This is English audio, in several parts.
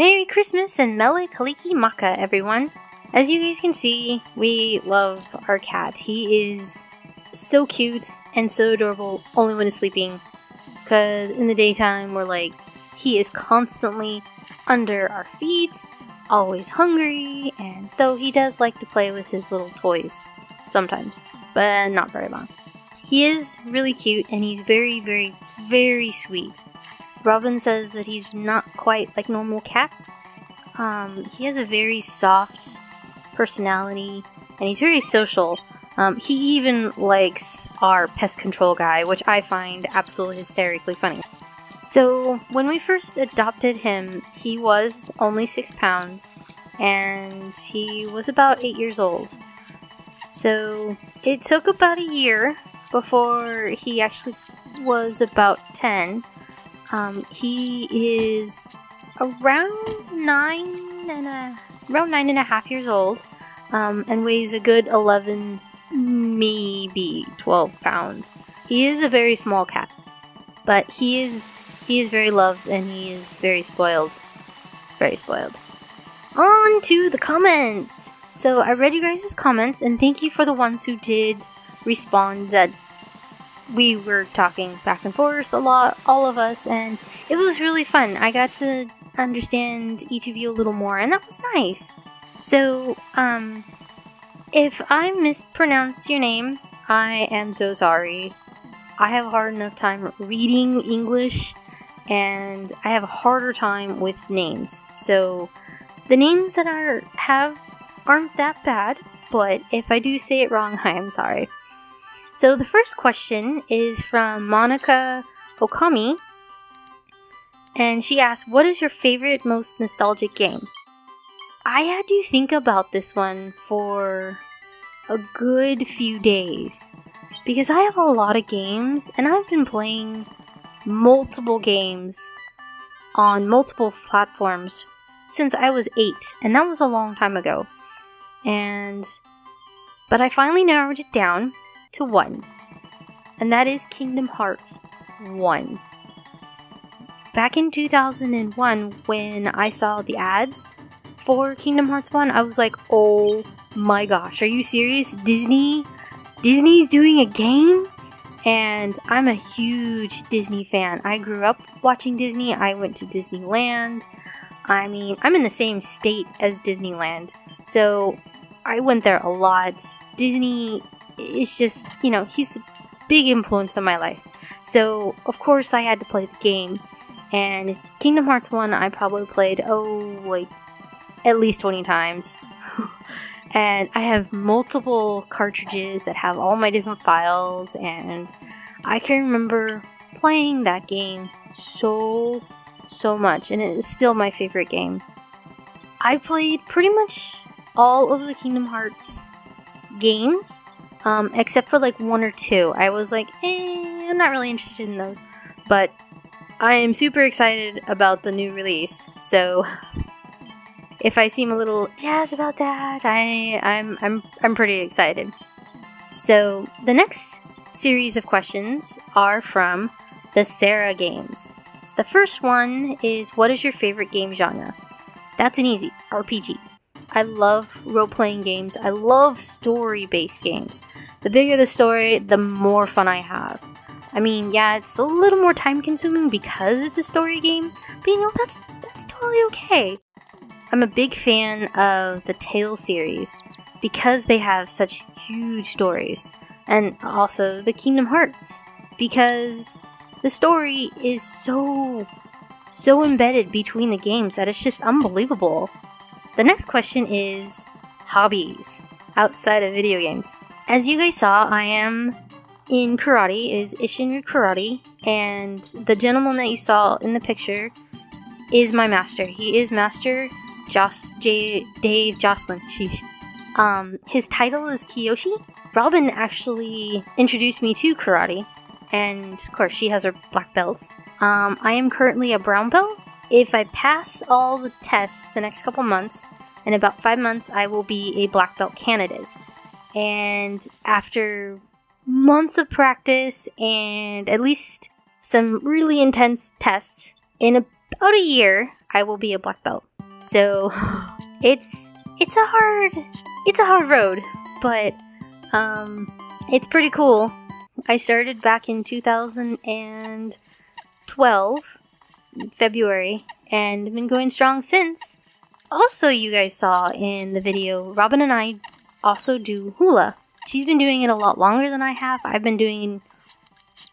Merry Christmas and Mele Kaliki Maka, everyone. As you guys can see, we love our cat. He is so cute and so adorable only when he's sleeping. Because in the daytime, he is constantly under our feet, always hungry, and though he does like to play with his little toys sometimes, but not very long. He is really cute and he's very, very, very sweet. Robin says that he's not quite like normal cats. He has a very soft personality and he's very social. He even likes our pest control guy, which I find absolutely hysterically funny. So when we first adopted him, he was only 6 pounds and he was about 8 years old. So it took about a year before he actually was about 10. He is around 9.5 years old, and weighs a good 11, maybe 12 pounds. He is a very small cat, but he is very loved and he is very spoiled. Very spoiled. On to the comments! So I read you guys' comments and thank you for the ones who did respond. That we were talking back and forth a lot, all of us, and it was really fun. I got to understand each of you a little more and that was nice. So, if I mispronounce your name, I am so sorry. I have a hard enough time reading English and I have a harder time with names. So the names that aren't that bad, but if I do say it wrong, I am sorry. So the first question is from Monica Okami, and she asked, what is your favorite, most nostalgic game? I had to think about this one for a good few days because I have a lot of games and I've been playing multiple games on multiple platforms since I was 8, and that was a long time ago. But I finally narrowed it down to one, and that is Kingdom Hearts 1. Back in 2001, when I saw the ads for Kingdom Hearts 1, I was like, oh my gosh, are you serious? Disney's doing a game? And I'm a huge Disney fan. I grew up watching Disney. I went to Disneyland. I mean, I'm in the same state as Disneyland, so I went there a lot. Disney is just, he's a big influence on my life. So, of course, I had to play the game. And Kingdom Hearts 1, I probably played, at least 20 times. And I have multiple cartridges that have all my different files, and I can remember playing that game so much, and it is still my favorite game. I played pretty much all of the Kingdom Hearts games, except for 1 or 2. I was like, I'm not really interested in those, but I am super excited about the new release, so if I seem a little jazzed about that, I'm pretty excited. So the next series of questions are from the Sarah Games. The first one is, what is your favorite game genre? That's an easy RPG. I love role-playing games. I love story-based games. The bigger the story, the more fun I have. I mean, yeah, it's a little more time-consuming because it's a story game, but that's totally okay. I'm a big fan of the Tales series because they have such huge stories, and also the Kingdom Hearts because the story is so embedded between the games that it's just unbelievable. The next question is hobbies outside of video games. As you guys saw, I am in karate. It is Isshinryu Karate, and the gentleman that you saw in the picture is my master. He is Master Dave Jocelyn. His title is Kiyoshi. Robin actually introduced me to karate, and of course she has her black belts. I am currently a brown belt. If I pass all the tests the next couple months, in about 5 months I will be a black belt candidate. And after months of practice and at least some really intense tests, in about a year I will be a black belt. So it's a hard road, but it's pretty cool. I started back in 2012, February, and been going strong since. Also, you guys saw in the video, Robin and I also do hula. She's been doing it a lot longer than I have. I've been doing it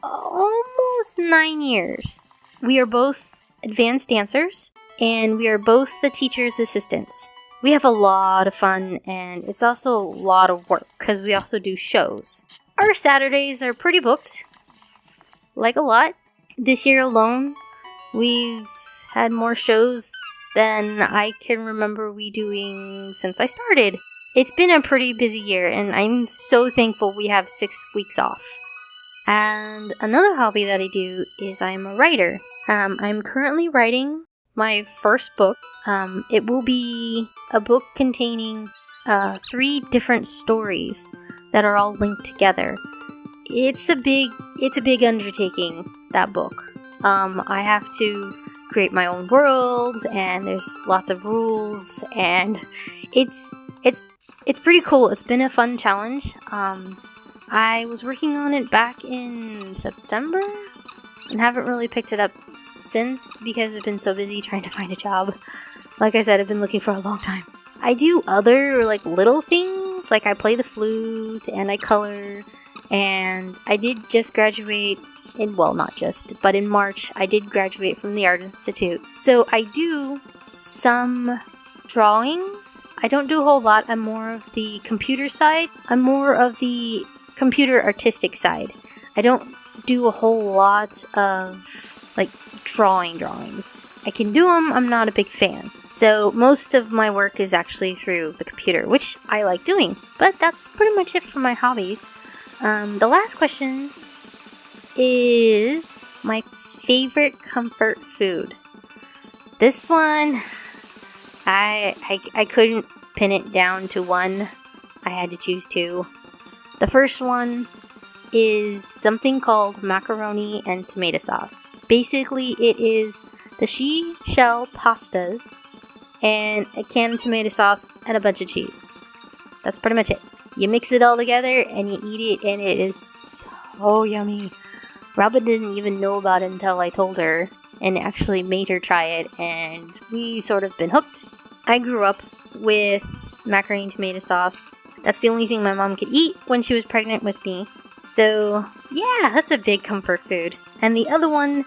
almost 9 years. We are both advanced dancers, and we are both the teacher's assistants. We have a lot of fun, and it's also a lot of work, because we also do shows. Our Saturdays are pretty booked, like a lot. This year alone, we've had more shows than I can remember we doing since I started. It's been a pretty busy year, and I'm so thankful we have 6 weeks off. And another hobby that I do is I'm a writer. I'm currently writing my first book. It will be a book containing 3 different stories that are all linked together. It's a big undertaking, that book. I have to create my own world, and there's lots of rules, and it's pretty cool. It's been a fun challenge. I was working on it back in September and haven't really picked it up since because I've been so busy trying to find a job. Like I said, I've been looking for a long time. I do other little things, like I play the flute and I color, and I did just graduate not just, but in March I did graduate from the Art Institute. So I do some drawings. I don't do a whole lot. I'm more of the computer side. I'm more of the computer artistic side. I don't do a whole lot of drawings. I can do them, I'm not a big fan. So most of my work is actually through the computer, which I like doing. But that's pretty much it for my hobbies. The last question is my favorite comfort food. This one, I couldn't pin it down to one. I had to choose 2. The first one is something called macaroni and tomato sauce. Basically, it is the shell pasta and a can of tomato sauce and a bunch of cheese. That's pretty much it. You mix it all together and you eat it, and it is so yummy. Robin didn't even know about it until I told her and actually made her try it, and we sort of been hooked. I grew up with macaroni and tomato sauce. That's the only thing my mom could eat when she was pregnant with me. So, yeah, that's a big comfort food. And the other one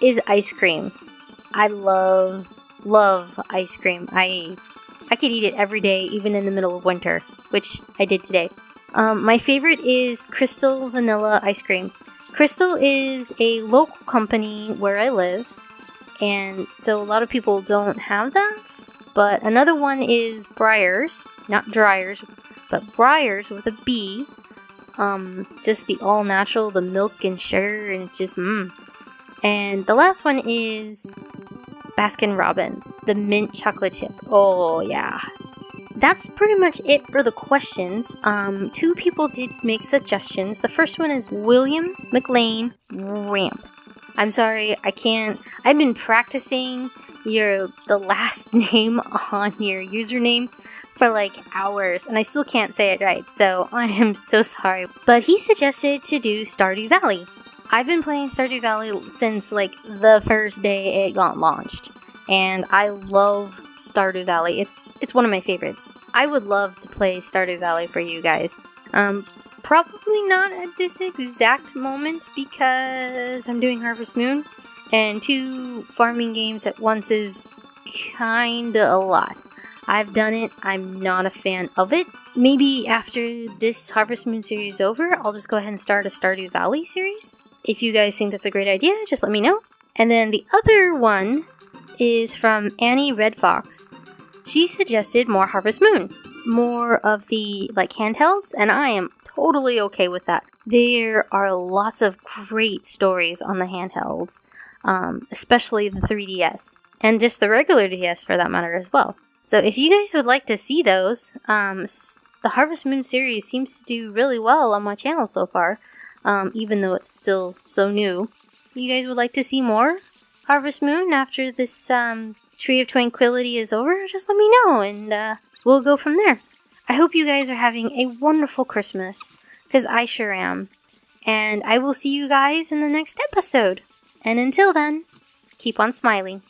is ice cream. I love ice cream. I could eat it every day, even in the middle of winter, which I did today. My favorite is Crystal Vanilla Ice Cream. Crystal is a local company where I live, and so a lot of people don't have that. But another one is Breyers, not Dryers, but Breyers with a B. Just the all natural, the milk and sugar, and it's just And the last one is Baskin Robbins, the mint chocolate chip. Oh yeah. That's pretty much it for the questions. 2 people did make suggestions. The first one is William McLean Ramp. I'm sorry, I can't. I've been practicing the last name on your username for hours, and I still can't say it right, so I am so sorry. But he suggested to do Stardew Valley. I've been playing Stardew Valley since the first day it got launched, and I love Stardew Valley. It's one of my favorites. I would love to play Stardew Valley for you guys. Probably not at this exact moment because I'm doing Harvest Moon, and 2 farming games at once is kinda a lot. I've done it. I'm not a fan of it. Maybe after this Harvest Moon series is over, I'll just go ahead and start a Stardew Valley series. If you guys think that's a great idea, just let me know. And then the other one is from Annie Red Fox. She suggested more Harvest Moon. More of the handhelds, and I am totally okay with that. There are lots of great stories on the handhelds, especially the 3DS, and just the regular DS for that matter as well. So if you guys would like to see those, the Harvest Moon series seems to do really well on my channel so far, even though it's still so new. You guys would like to see more Harvest Moon after this Tree of Tranquility is over, just let me know and we'll go from there. I hope you guys are having a wonderful Christmas, because I sure am. And I will see you guys in the next episode. And until then, keep on smiling.